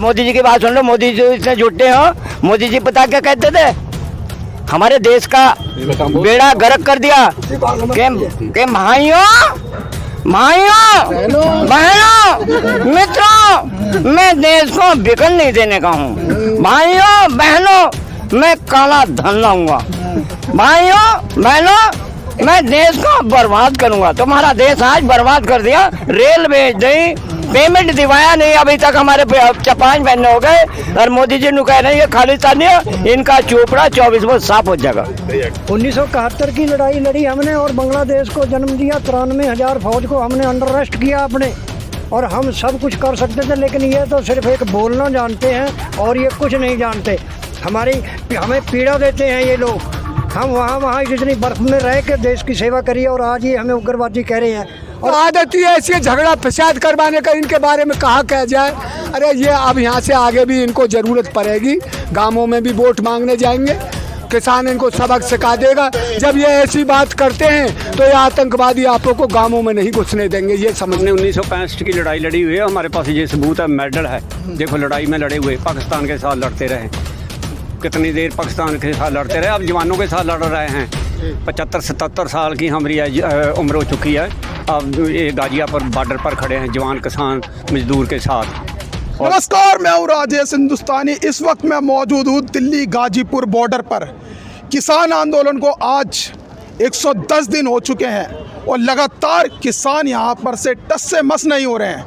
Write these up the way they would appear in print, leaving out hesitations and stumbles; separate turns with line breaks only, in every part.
मोदी जी की बात सुन लो, मोदी जी इतने झूठे हो। मोदी जी पता क्या कहते थे, हमारे देश का बेड़ा गर्क कर दिया कि भाइयों बहनों मित्रों, मैं देश को बिकन नहीं देने का हूँ। भाइयों बहनों, मैं काला धन लाऊंगा। भाइयों बहनों, मैं देश को बर्बाद करूंगा। तुम्हारा देश आज बर्बाद कर दिया, रेल भेज दी, पेमेंट दिवाया नहीं अभी तक, हमारे 5 महीने हो गए और मोदी जी ने कह रहे हैं ये खालिस्तानी है, इनका चोपड़ा 24 में साफ हो जाएगा।
1971 की लड़ाई लड़ी हमने और बांग्लादेश को जन्म दिया। 93,000 फौज को हमने अंडर अरेस्ट किया अपने, और हम सब कुछ कर सकते थे, लेकिन ये तो सिर्फ एक बोलना जानते हैं और ये कुछ नहीं जानते। हमें पीड़ा देते हैं ये लोग। हम वहाँ इतनी बर्फ में रह के देश की सेवा करिए और आज ये हमें उग्रवादी कह रहे हैं।
और आदत ही ऐसी झगड़ा फसाद करवाने का, इनके बारे में कहा कह जाए। अरे ये अब यहाँ से आगे भी इनको ज़रूरत पड़ेगी, गांवों में भी वोट मांगने जाएंगे, किसान इनको सबक सिखा देगा। जब ये ऐसी बात करते हैं तो ये आतंकवादी आपको को गांवों में नहीं घुसने देंगे, ये समझने।
1965 की लड़ाई लड़ी हुई है, हमारे पास ये सबूत है, मेडल है। देखो लड़ाई में लड़े हुए, पाकिस्तान के साथ लड़ते रहे, कितनी देर पाकिस्तान के साथ लड़ते रहे, अब जवानों के साथ लड़ रहे हैं। 75-77 साल की हमारी उम्र हो चुकी है। अब ये गाजियापुर बॉर्डर पर खड़े हैं जवान किसान मजदूर के साथ।
नमस्कार, मैं हूँ राजेश हिंदुस्तानी। इस वक्त मैं मौजूद हूँ दिल्ली गाजीपुर बॉर्डर पर। किसान आंदोलन को आज 110 दिन हो चुके हैं और लगातार किसान यहाँ पर से टस से मस नहीं हो रहे हैं।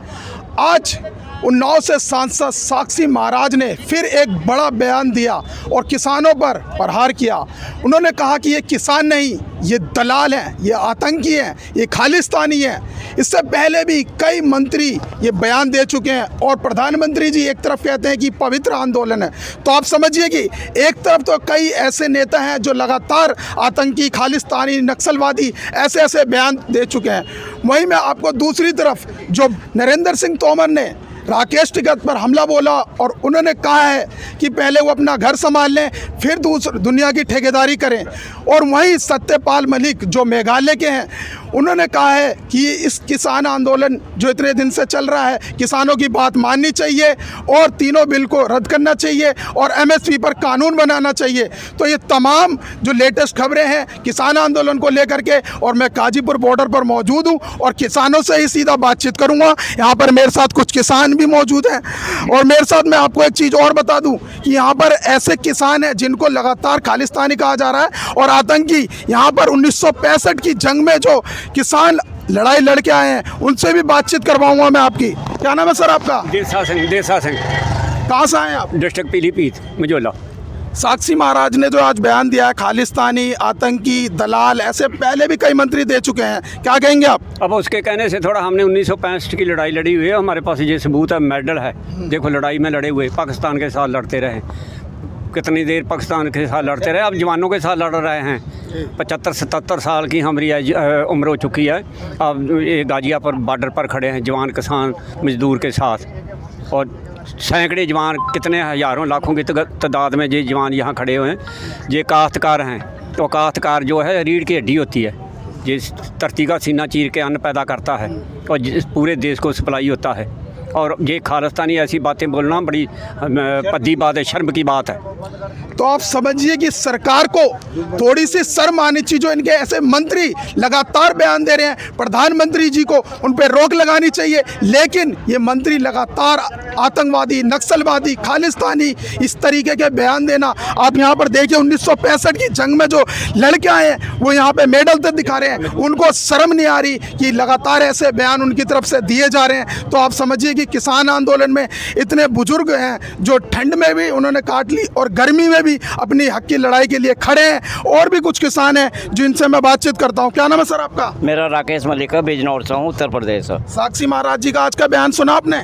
आज उन्नाव से सांसद साक्षी महाराज ने फिर एक बड़ा बयान दिया और किसानों पर प्रहार किया। उन्होंने कहा कि ये किसान नहीं, ये दलाल हैं, ये आतंकी हैं, ये खालिस्तानी हैं। इससे पहले भी कई मंत्री ये बयान दे चुके हैं और प्रधानमंत्री जी एक तरफ कहते हैं कि पवित्र आंदोलन है, तो आप समझिए कि एक तरफ तो कई ऐसे नेता हैं जो लगातार आतंकी, खालिस्तानी, नक्सलवादी ऐसे बयान दे चुके हैं। वहीं मैं आपको दूसरी तरफ जो नरेंद्र सिंह तोमर ने राकेश टिकैत पर हमला बोला और उन्होंने कहा है कि पहले वो अपना घर संभाल लें, फिर दुनिया की ठेकेदारी करें। और वहीं सत्यपाल मलिक जो मेघालय के हैं, उन्होंने कहा है कि इस किसान आंदोलन जो इतने दिन से चल रहा है, किसानों की बात माननी चाहिए और तीनों बिल को रद्द करना चाहिए और MSP पर कानून बनाना चाहिए। तो ये तमाम जो लेटेस्ट खबरें हैं किसान आंदोलन को लेकर के, और मैं गाजीपुर बॉर्डर पर मौजूद हूँ और किसानों से ही सीधा बातचीत करूँगा। यहाँ पर मेरे साथ कुछ किसान भी मौजूद हैं और मेरे साथ मैं आपको एक चीज़ और बता दूँ कि यहाँ पर ऐसे किसान हैं जिनको लगातार खालिस्तानी कहा जा रहा है और आतंकी। यहाँ पर 1965 की जंग में जो किसान लड़ाई लड़के आए हैं उनसे भी बातचीत करवाऊंगा मैं आपकी। क्या नाम है सर आपका?
देसा सिंह।
कहाँ से आए हैं आप?
डिस्ट्रिक्ट पीलीभीत मझोला।
साक्षी महाराज ने जो आज बयान दिया है, खालिस्तानी, आतंकी, दलाल, ऐसे पहले भी कई मंत्री दे चुके हैं, क्या कहेंगे आप?
अब उसके कहने से थोड़ा, हमने 1965 की लड़ाई लड़ी हुई है, हमारे पास ये सबूत है, मेडल है। देखो लड़ाई में लड़े हुए, पाकिस्तान के साथ लड़ते रहे, कितनी देर पाकिस्तान के साथ लड़ते रहे, अब जवानों के साथ लड़ रहे हैं। 75-77 साल की हमारी उम्र हो चुकी है। अब ये गाजियापुर बॉर्डर पर खड़े हैं जवान किसान मजदूर के साथ, और सैकड़े जवान, कितने हज़ारों लाखों की तादाद में ये जवान यहाँ खड़े हुए हैं। ये काश्तकार हैं, तो काश्तकार जो है रीढ़ की हड्डी होती है, जिस धरती का सीना चीर के अन्न पैदा करता है और जिस पूरे देश को सप्लाई होता है। और ये खालिस्तानी ऐसी बातें बोलना बड़ी पद्दी बात है, शर्म की बात है।
तो आप समझिए कि सरकार को थोड़ी सी शर्म आनी चाहिए। जो इनके ऐसे मंत्री लगातार बयान दे रहे हैं, प्रधानमंत्री जी को उन पर रोक लगानी चाहिए, लेकिन ये मंत्री लगातार आतंकवादी, नक्सलवादी, खालिस्तानी इस तरीके के बयान देना। आप यहाँ पर देखिए 1965 की जंग में जो लड़के आए हैं वो यहाँ पे मेडल तक दिखा रहे हैं, उनको शर्म नहीं आ रही कि लगातार ऐसे बयान उनकी तरफ से दिए जा रहे हैं। तो आप समझिए कि किसान आंदोलन में इतने बुजुर्ग हैं जो ठंड में भी उन्होंने काट ली और गर्मी में भी अपनी हक की लड़ाई के लिए खड़े हैं। और भी कुछ किसान हैं जिनसे मैं बातचीत करता हूँ। क्या नाम है सर आपका?
मेरा राकेश मलिक है, बिजनौर से हूँ, उत्तर प्रदेश।
साक्षी महाराज जी का आज का बयान सुना आपने?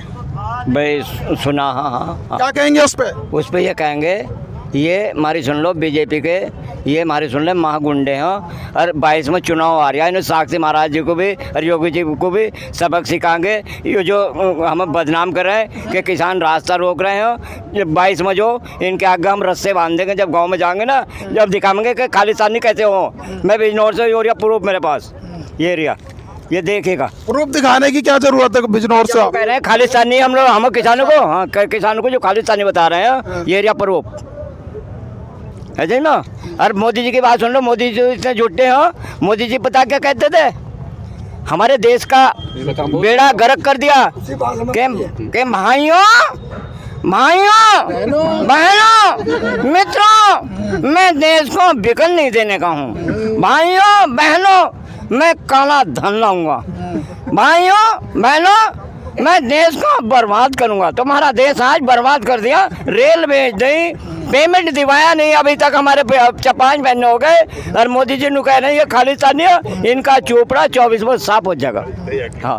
भाई सुना, हाँ।
क्या कहेंगे उस पर?
ये कहेंगे, ये हमारी सुन लो बीजेपी के, ये हमारी सुन ले महागुंडे हैं और 22 में चुनाव आ रहा है। इन्हें साक्षी महाराज जी को भी और योगी जी को भी सबक सिखाएंगे। ये जो हमें बदनाम कर रहे हैं कि किसान रास्ता रोक रहे हैं, 22 में जो इनके आगे हम रस्से बांध देंगे। जब गांव में जाएंगे ना, जब दिखाएंगे कि खालिस्तानी कैसे हो। मैं बिजनौर से एरिया प्रूफ मेरे पास, ये एरिया ये देखेगा।
प्रूफ दिखाने की क्या जरूरत है बिजनौर से?
कह रहे हैं खालिस्तानी हम लोग, हम किसानों को, हाँ किसानों को जो खालिस्तानी बता रहे हैं ये एरिया प्रूफ है जी ना। और मोदी जी की बात सुन लो, मोदी जी इतने झूठे हो। मोदी जी पता क्या कहते थे, हमारे देश का बेड़ा गर्क कर दिया कि भाइयों बहनों मित्रों, मैं देश को बिकन नहीं देने का हूँ। भाइयों बहनों, मैं काला धन लाऊंगा। भाइयों बहनों, मैं देश को बर्बाद करूंगा। तुम्हारा देश आज बर्बाद कर दिया, रेल भेज दी, पेमेंट दिवाया नहीं अभी तक, हमारे 5 महीने हो गए। और मोदी जी ने कह रहे हैं ये खालिस्तानी है, इनका चोपड़ा 24 में साफ हो जाएगा। हाँ,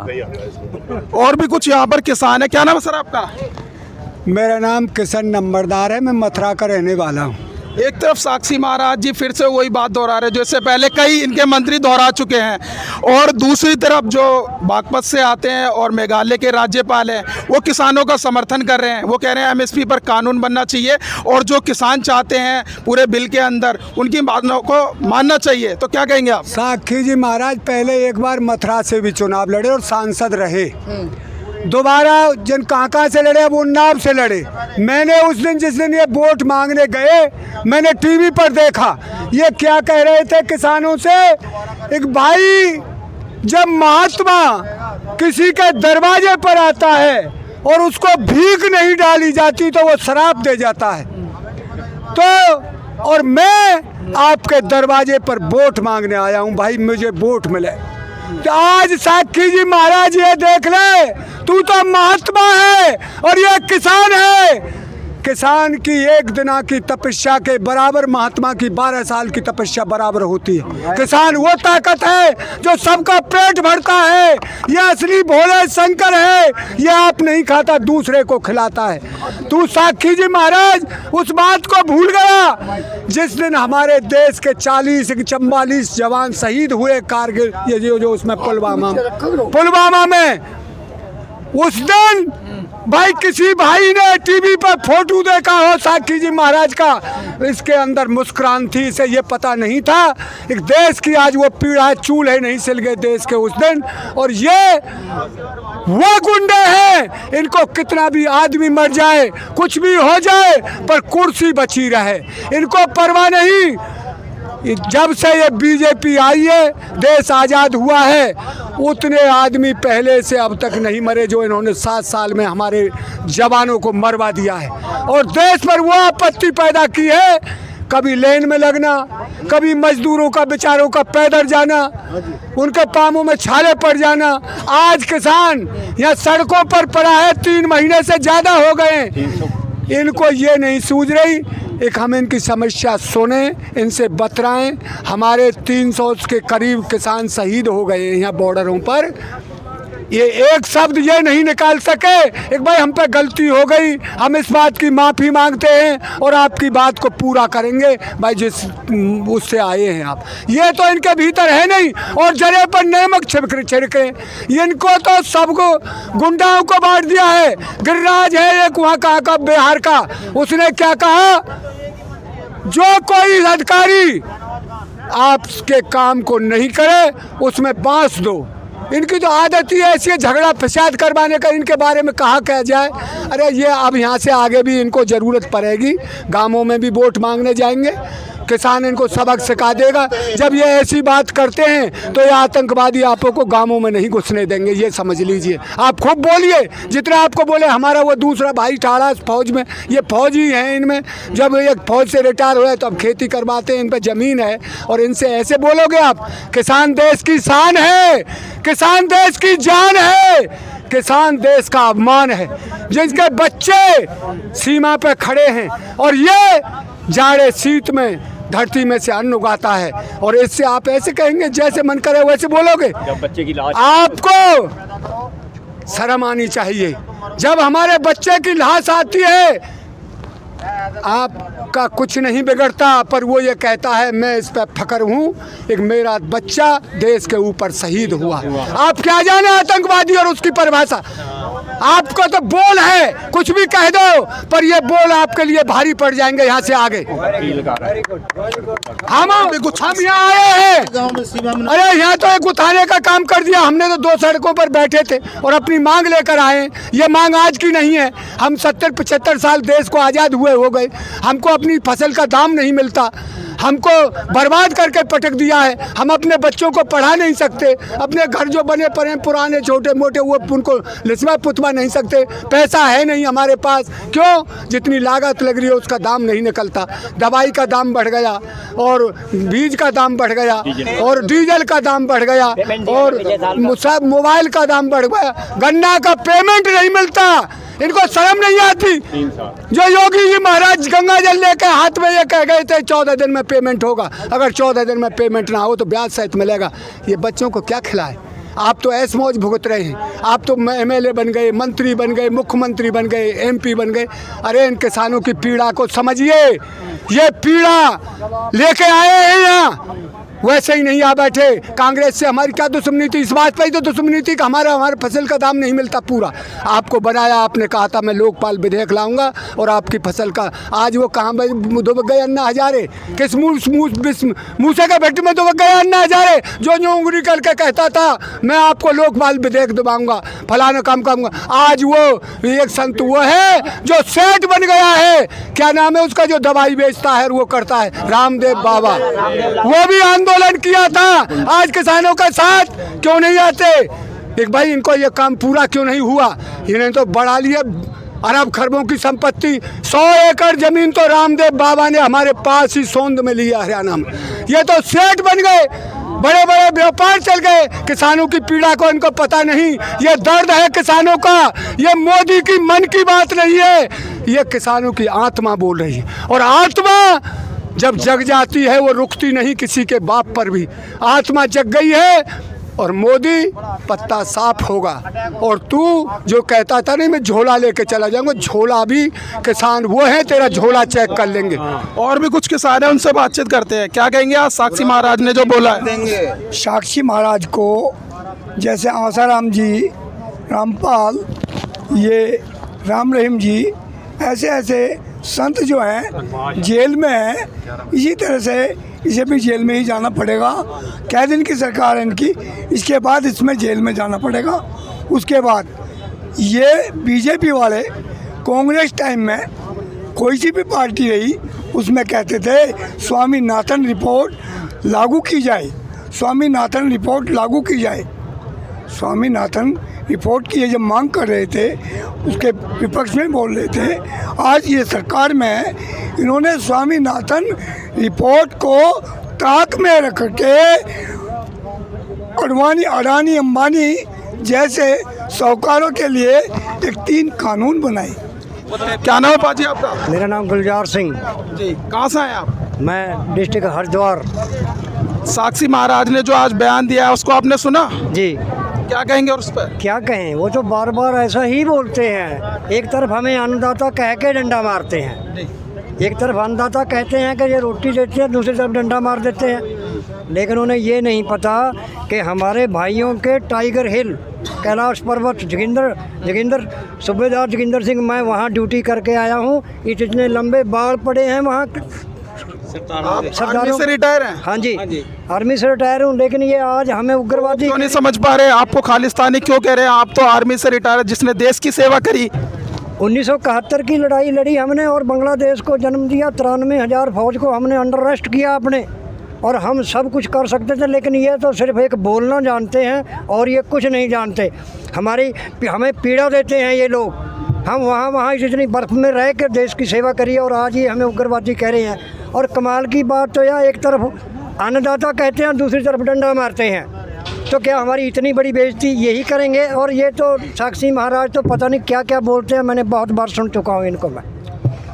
और भी कुछ यहाँ पर किसान है। क्या नाम है सर आपका?
मेरा नाम किशन नंबरदार है, मैं मथुरा का रहने वाला हूँ।
एक तरफ साक्षी महाराज जी फिर से वही बात दोहरा रहे जो इससे पहले कई इनके मंत्री दोहरा चुके हैं, और दूसरी तरफ जो बागपत से आते हैं और मेघालय के राज्यपाल हैं वो किसानों का समर्थन कर रहे हैं। वो कह रहे हैं एमएसपी पर कानून बनना चाहिए और जो किसान चाहते हैं पूरे बिल के अंदर उनकी बातों को मानना चाहिए। तो क्या कहेंगे आप?
साक्षी जी महाराज पहले एक बार मथुरा से भी चुनाव लड़े और सांसद रहे, दोबारा जिन कहाँ से लड़े अब उन्नाव से लड़े। मैंने उस दिन जिस दिन ये वोट मांगने गए, मैंने टीवी पर देखा ये क्या कह रहे थे किसानों से, एक भाई जब महात्मा किसी के दरवाजे पर आता है और उसको भीख नहीं डाली जाती तो वो शराब दे जाता है। तो और मैं आपके दरवाजे पर वोट मांगने आया हूँ, भाई मुझे वोट मिले। तो आज साक्षी जी महाराज ये देख ले, तू तो महात्मा है और ये किसान है। किसान की एक दिना की तपस्या के बराबर महात्मा की 12 साल की तपस्या बराबर होती है। किसान वो ताकत है जो सबका पेट भरता है। ये असली भोले शंकर है, ये आप नहीं खाता दूसरे को खिलाता है। तू साक्षी जी महाराज उस बात को भूल गया जिस दिन हमारे देश के 44 जवान शहीद हुए कारगिल, ये जो उसमें पुलवामा में, उस दिन भाई किसी भाई ने टीवी पर फोटो देखा हो साक्षी जी महाराज का, इसके अंदर मुस्कुरान थी, इसे ये पता नहीं था एक देश की आज वो पीड़ा, चूल्हे नहीं सिल गए देश के उस दिन। और ये वो गुंडे हैं, इनको कितना भी आदमी मर जाए, कुछ भी हो जाए, पर कुर्सी बची रहे, इनको परवाह नहीं। जब से ये बीजेपी आई है, देश आज़ाद हुआ है, उतने आदमी पहले से अब तक नहीं मरे जो इन्होंने 7 साल में हमारे जवानों को मरवा दिया है। और देश पर वो आपत्ति पैदा की है, कभी लेन में लगना, कभी मजदूरों का बेचारों का पैदल जाना, उनके पामों में छाले पड़ जाना। आज किसान यहाँ सड़कों पर पड़ा है, 3 महीने से ज़्यादा हो गए। इनको ये नहीं सूझ रही, एक हम इनकी समस्या सुने, इनसे बतराएं। हमारे 300 के करीब किसान शहीद हो गए यहाँ बॉर्डरों पर, ये एक शब्द ये नहीं निकाल सके एक भाई हम पे गलती हो गई, हम इस बात की माफ़ी मांगते हैं और आपकी बात को पूरा करेंगे भाई जिस उससे आए हैं आप। ये तो इनके भीतर है नहीं, और जरे पर नमक छिड़के इनको तो सबको गुंडाओं को बांट दिया है। गिरिराज है एक वहाँ का बिहार का, उसने क्या कहा, जो कोई अधिकारी आपके काम को नहीं करे उसमें बांस दो। इनकी तो आदत ही ऐसी है झगड़ा फसाद करवाने का, इनके बारे में कहा कह जाए। अरे ये अब यहाँ से आगे भी इनको ज़रूरत पड़ेगी, गांवों में भी वोट मांगने जाएंगे, किसान इनको सबक सिखा देगा। जब ये ऐसी बात करते हैं तो ये आतंकवादी आपको को गांवों में नहीं घुसने देंगे, ये समझ लीजिए। आप खूब बोलिए जितना आपको बोले। हमारा वो दूसरा भाई ठाड़ा फौज में, ये फौजी हैं, इनमें जब ये फौज से रिटायर हुए तो अब खेती करवाते हैं, इन पर ज़मीन है, और इनसे ऐसे बोलोगे आप। किसान देश की शान है, किसान देश की जान है, किसान देश का अपमान है, जिनके बच्चे सीमा पे खड़े हैं और ये जाड़े शीत में धरती में से अन्न उगाता है। और इससे आप ऐसे कहेंगे जैसे मन करे वैसे बोलोगे।
जब बच्चे की लाश,
आपको शर्म आनी चाहिए। जब हमारे बच्चे की लाश आती है आपका कुछ नहीं बिगड़ता, पर वो ये कहता है मैं इस पर फख्र हूँ, एक मेरा बच्चा देश के ऊपर शहीद हुआ। आप क्या जाने आतंकवादी और उसकी परिभाषा। आपको तो बोल है, कुछ भी कह दो, पर ये बोल आपके लिए भारी पड़ जाएंगे यहाँ से आगे। हम यहाँ आए हैं, अरे यहाँ तो एक उठाने का काम कर दिया हमने, तो 2 सड़कों पर बैठे थे और अपनी मांग लेकर आए। ये मांग आज की नहीं है, हम 70-75 साल देश को आज़ाद हुए हो गए, हमको अपनी फसल का दाम नहीं मिलता, हमको बर्बाद करके पटक दिया है, हम अपने बच्चों को पढ़ा नहीं सकते, अपने घर जो बने पड़े हैं पुराने छोटे मोटे वो उनको लिस्मा पुतवा नहीं सकते, पैसा है नहीं हमारे पास। क्यों? जितनी लागत लग रही है उसका दाम नहीं निकलता, दवाई का दाम बढ़ गया और बीज का दाम बढ़ गया और डीजल का दाम बढ़ गया और सब मोबाइल का दाम बढ़ गया, गन्ना का पेमेंट नहीं मिलता। इनको शर्म नहीं आती? जो योगी जी महाराज गंगा जल लेकर हाथ में ये कह गए थे 14 दिन में पेमेंट होगा, अगर 14 दिन में पेमेंट ना हो तो ब्याज सहित मिलेगा। ये बच्चों को क्या खिलाए? आप तो ऐश मौज भुगत रहे हैं, आप तो MLA बन गए, मंत्री बन गए, मुख्यमंत्री बन गए, MP बन गए। अरे इन किसानों की पीड़ा को समझिए, ये पीड़ा लेके आए हैं यहाँ, वैसे ही नहीं आ बैठे। कांग्रेस से हमारी क्या दुश्मनी थी? इस बात पर ही तो दुश्मनी थी कि हमारे फसल का दाम नहीं मिलता पूरा। आपको बनाया, आपने कहा था मैं लोकपाल विधेयक लाऊंगा और आपकी फसल का, आज वो कहाँ दुबक गए अन्ना हजारे? किस मूसे का भट्टी में दुबक गए अन्ना हजारे, जो उंगली करके कहता था मैं आपको लोकपाल विधेयक दबाऊंगा, फलाना काम करूंगा। आज वो एक संत वो है जो सेठ बन गया है, क्या नाम है उसका, जो दवाई बेचता है और वो करता है, रामदेव बाबा। वो भी आंदोलन किया था, आज किसानों के साथ क्यों नहीं आते? एक भाई इनको ये काम पूरा क्यों नहीं हुआ? इन्हें तो बढ़ा लिया अरब खरबों की संपत्ति, 100 एकड़ जमीन तो रामदेव बाबा ने हमारे पास ही सोंद में लिया हरियाणा में। ये तो सेठ बन गए, बड़े बड़े व्यापार चल गए, किसानों की पीड़ा को इनको पता नहीं। ये दर्द है किसानों का, ये मोदी की मन की बात नहीं है, ये किसानों की आत्मा बोल रही है। और आत्मा जब जग जाती है वो रुकती नहीं किसी के बाप पर भी। आत्मा जग गई है और मोदी पत्ता साफ होगा। और तू जो कहता था नहीं मैं झोला लेके चला जाऊंगा, झोला भी किसान वो है, तेरा झोला चेक कर लेंगे।
और भी कुछ किसान हैं, उनसे बातचीत करते हैं। क्या कहेंगे आज साक्षी महाराज ने जो बोला है?
साक्षी महाराज को जैसे आसाराम जी, रामपाल, ये राम रहीम जी, ऐसे ऐसे संत जो हैं जेल में हैं, इसी तरह से इसे भी जेल में ही जाना पड़ेगा। क्या दिन की सरकार है इनकी, इसके बाद इसमें जेल में जाना पड़ेगा। उसके बाद ये बीजेपी वाले कांग्रेस टाइम में कोई सी भी पार्टी रही उसमें कहते थे स्वामीनाथन रिपोर्ट लागू की जाए, स्वामीनाथन रिपोर्ट लागू की जाए। स्वामीनाथन रिपोर्ट की ये जब मांग कर रहे थे उसके विपक्ष में बोल रहे थे। आज ये सरकार में इन्होंने स्वामीनाथन रिपोर्ट को ताक में रख के अडानी अंबानी जैसे साहूकारों के लिए एक 3 कानून बनाए।
क्या नाम है पाजी आपका?
मेरा नाम गुलजार सिंह
जी, कहाँ से हैं आप?
मैं डिस्ट्रिक्ट हरिद्वार।
साक्षी महाराज ने जो आज बयान दिया है उसको आपने सुना?
जी।
क्या कहेंगे और उस पर?
क्या कहें, वो तो बार बार ऐसा ही बोलते हैं। एक तरफ हमें अन्नदाता कह के डंडा मारते हैं, एक तरफ अन्नदाता कहते हैं कि ये रोटी देते हैं, दूसरी तरफ डंडा मार देते हैं। लेकिन उन्हें ये नहीं पता कि हमारे भाइयों के टाइगर हिल, कैलाश पर्वत, जोगिंदर सूबेदार जोगिंदर सिंह, मैं वहाँ ड्यूटी करके आया हूँ। इतने लंबे बाल पड़े हैं वहाँ।
आर्मी से रिटायर हैं?
हाँ जी, आर्मी से रिटायर हूँ। लेकिन ये आज हमें उग्रवादी
क्यों नहीं समझ पा रहे? आपको खालिस्तानी क्यों कह रहे हैं? आप तो आर्मी से रिटायर, जिसने देश की सेवा करी।
1971 की लड़ाई लड़ी हमने और बांग्लादेश को जन्म दिया। 93,000 फौज को हमने अंडर अरेस्ट किया अपने, और हम सब कुछ कर सकते थे। लेकिन ये तो सिर्फ एक बोलना जानते हैं और ये कुछ नहीं जानते। हमें पीड़ा देते हैं ये लोग। हम वहाँ जितनी बर्फ़ में रह कर देश की सेवा करिए और आज ये हमें उग्रवादी कह रहे हैं। और कमाल की बात तो यह, एक तरफ अन्नदाता कहते हैं, दूसरी तरफ डंडा मारते हैं। तो क्या हमारी इतनी बड़ी बेइज्जती यही करेंगे? और ये तो साक्षी महाराज तो पता नहीं क्या क्या बोलते हैं, मैंने बहुत बार सुन चुका हूँ इनको मैं।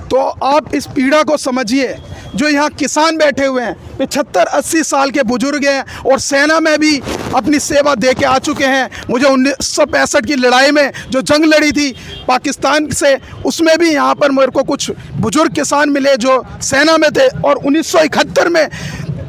तो आप इस पीड़ा को समझिए जो यहाँ किसान बैठे हुए हैं 75-80 साल के बुजुर्ग हैं और सेना में भी अपनी सेवा दे के आ चुके हैं। मुझे 1965 की लड़ाई में जो जंग लड़ी थी पाकिस्तान से, उसमें भी यहाँ पर मेरे को कुछ बुजुर्ग किसान मिले जो सेना में थे, और 1971 में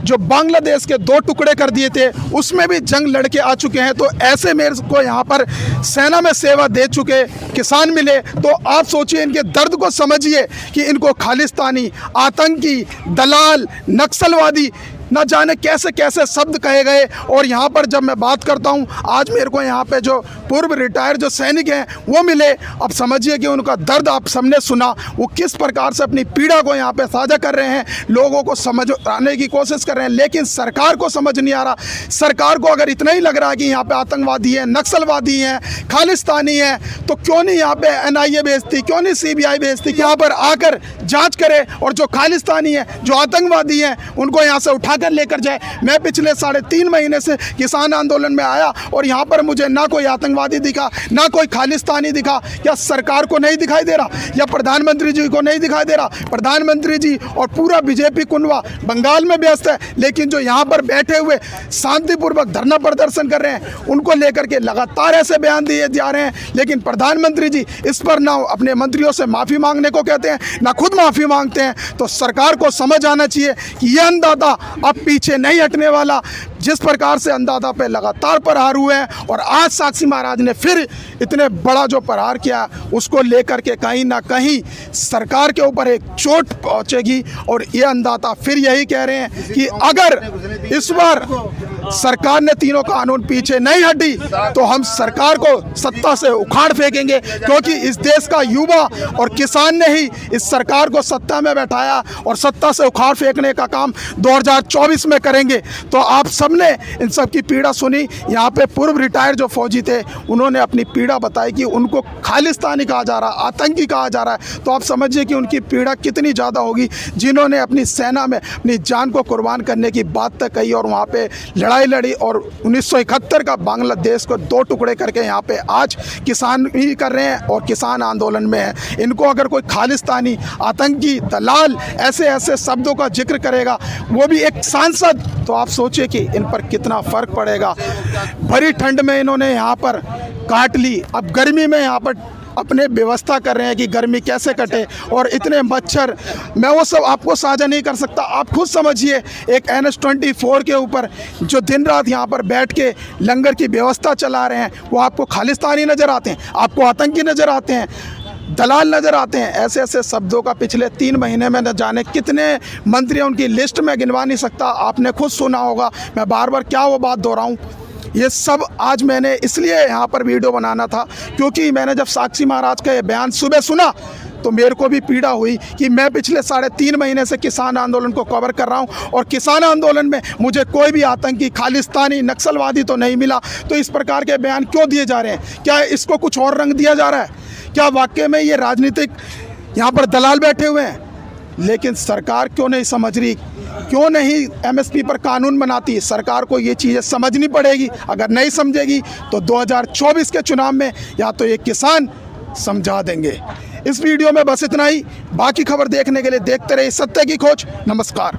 जो बांग्लादेश के 2 टुकड़े कर दिए थे उसमें भी जंग लड़के आ चुके हैं। तो ऐसे मेरे को यहाँ पर सेना में सेवा दे चुके किसान मिले। तो आप सोचिए, इनके दर्द को समझिए कि इनको खालिस्तानी, आतंकी, दलाल, नक्सलवादी न जाने कैसे कैसे शब्द कहे गए। और यहाँ पर जब मैं बात करता हूँ, आज मेरे को यहाँ पे जो पूर्व रिटायर जो सैनिक हैं वो मिले। अब समझिए कि उनका दर्द आप सबने सुना, वो किस प्रकार से अपनी पीड़ा को यहाँ पे साझा कर रहे हैं, लोगों को समझाने की कोशिश कर रहे हैं। लेकिन सरकार को समझ नहीं आ रहा। सरकार को अगर इतना ही लग रहा है कि यहाँ पे आतंकवादी हैं, नक्सलवादी हैं, खालिस्तानी हैं, तो क्यों नहीं यहाँ पे NIA भेजती, क्यों नहीं CBI भेजती कि यहाँ पर आकर जाँच करे और जो खालिस्तानी हैं, जो आतंकवादी हैं, उनको यहाँ से उठा लेकर जाए। मैं पिछले 3.5 महीने से किसान आंदोलन में आया और यहाँ पर मुझे ना कोई आतंकवादी दिखा, ना कोई खालिस्तानी दिखा। या सरकार को नहीं दिखाई दे रहा, या प्रधानमंत्री जी को नहीं दिखाई दे रहा? प्रधानमंत्री जी और पूरा BJP कुनवा बंगाल में व्यस्त है, लेकिन जो यहाँ पर बैठे हुए शांतिपूर्वक धरना प्रदर्शन कर रहे हैं उनको लेकर के लगातार ऐसे बयान दिए जा रहे हैं। लेकिन प्रधानमंत्री जी इस पर ना अपने मंत्रियों से माफ़ी मांगने को कहते हैं, ना खुद माफ़ी मांगते हैं। तो सरकार को समझ आना चाहिए कि यह अन्नदाता अब पीछे नहीं हटने वाला। जिस प्रकार से अन्नदाता पे लगातार प्रहार हुए हैं और आज साक्षी महाराज ने फिर इतने बड़ा जो प्रहार किया, उसको लेकर के कहीं ना कहीं सरकार के ऊपर एक चोट पहुंचेगी। और ये अन्नदाता फिर यही कह रहे हैं कि अगर इस बार सरकार ने तीनों कानून पीछे नहीं हटी तो हम सरकार को सत्ता से उखाड़ फेंकेंगे, क्योंकि इस देश का युवा और किसान ने ही इस सरकार को सत्ता में बैठाया और सत्ता से उखाड़ फेंकने का काम 2024 में करेंगे। तो आप सबने इन सब की पीड़ा सुनी। यहाँ पे पूर्व रिटायर्ड जो फौजी थे उन्होंने अपनी पीड़ा बताई कि उनको खालिस्तानी कहा जा रहा, आतंकी कहा जा रहा है। तो आप समझिए कि उनकी पीड़ा कितनी ज़्यादा होगी, जिन्होंने अपनी सेना में अपनी जान को कुर्बान करने की बात तक कही और वहाँ पे लड़ाई लड़ी और 1971 का बांग्लादेश को 2 टुकड़े करके यहाँ पे आज किसान ही कर रहे हैं और किसान आंदोलन में है। इनको अगर कोई खालिस्तानी, आतंकी, दलाल ऐसे ऐसे शब्दों का जिक्र करेगा, वो भी एक सांसद, तो आप सोचिए कि इन पर कितना फ़र्क पड़ेगा। भरी ठंड में इन्होंने यहाँ पर काट ली, अब गर्मी में यहाँ पर अपने व्यवस्था कर रहे हैं कि गर्मी कैसे कटे। और इतने मच्छर, मैं वो सब आपको साझा नहीं कर सकता। आप खुद समझिए, एक NH-24 के ऊपर जो दिन रात यहाँ पर बैठ के लंगर की व्यवस्था चला रहे हैं, वो आपको खालिस्तानी नज़र आते हैं, आपको आतंकी नज़र आते हैं, दलाल नज़र आते हैं। ऐसे ऐसे शब्दों का पिछले 3 महीने में न जाने कितने मंत्री, उनकी लिस्ट में गिनवा नहीं सकता। आपने खुद सुना होगा, मैं बार बार क्या वो बात दोहराऊं। ये सब आज मैंने इसलिए यहाँ पर वीडियो बनाना था क्योंकि मैंने जब साक्षी महाराज का ये बयान सुबह सुना तो मेरे को भी पीड़ा हुई कि मैं पिछले 3.5 महीने से किसान आंदोलन को कवर कर रहा हूँ और किसान आंदोलन में मुझे कोई भी आतंकी, खालिस्तानी, नक्सलवादी तो नहीं मिला। तो इस प्रकार के बयान क्यों दिए जा रहे हैं? क्या इसको कुछ और रंग दिया जा रहा है? क्या वाकई में ये राजनीतिक यहाँ पर दलाल बैठे हुए हैं? लेकिन सरकार क्यों नहीं समझ रही? क्यों नहीं MSP पर कानून बनाती? सरकार को ये चीज़ें समझनी पड़ेगी। अगर नहीं समझेगी तो 2024 के चुनाव में या तो ये किसान समझा देंगे। इस वीडियो में बस इतना ही। बाकी खबर देखने के लिए देखते रहिए सत्य की खोज। नमस्कार।